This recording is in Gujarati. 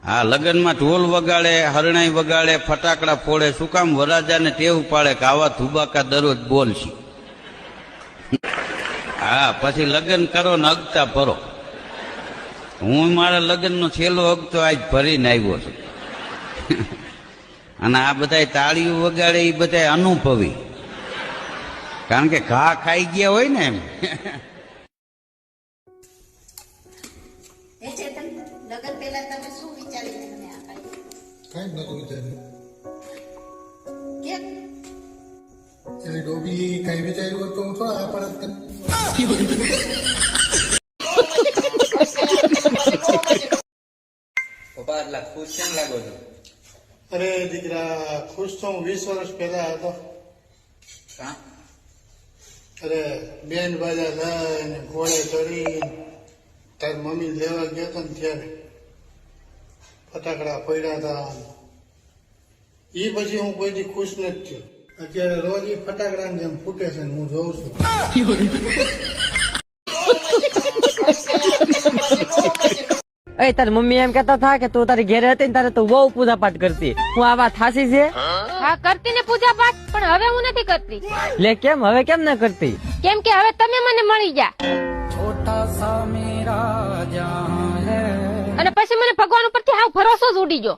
આ લગ્નમાં ઢોલ વગાડે, હરણાઈ વગાડે, ફટાકડા ફોડે, શું કામ? વરરાજાને ટેવ પાડે કે આવા ધુબાકા દરરોજ બોલશે. હા, પછી લગ્ન કરો ને અગતા ભરો. હું મારા લગ્નનો છેલ્લો અગતો આજ ભરીને આવ્યો છું. અને આ બધા તાળીઓ વગાડે એ બધા અનુભવી, કારણ કે ઘા ખાઈ ગયા હોય ને એમ. લગન પહેલા તમે શું વિચારીને મને આ પાડી? કઈ નતું વિચાર્યું. કેમ? એટલે ડોબી કઈ વિચાર્યું તો હું થોડા આ પડત પપ્પા એટલા ખુશ કેમ લાગો છો? અરે દીકરા, ખુશ તો હું 20 વર્ષ પહેલા હતો. હા? અરે બેન બાજા લઈને ઘોડે ચડી તાર મમ્મી લેવા ગયો હતો ને ત્યારે ફટાકડા પડ્યા હતા. એ પછી હું કોઈથી ખુશ નથી થયો. અત્યારે રોજ એ ફટાકડા જેમ ફૂટે છે ને હું જોઉં છું. એ તારી મમ્મી એમ કેતા હતા કે તું તારી ઘેરે હતી ને તારે તું બહુ પૂજા પાઠ કરતી. હું આ વાત થાસી છે? હા કરતી ને પૂજા પાઠ, પણ હવે હું નથી કરતી. લે કેમ? હવે કેમ ન કરતી? કેમ કે હવે તમે મને મળી જા, અને પછી મને ભગવાન ઉપરથી હાવ ભરોસો જ ઉડી ગયો.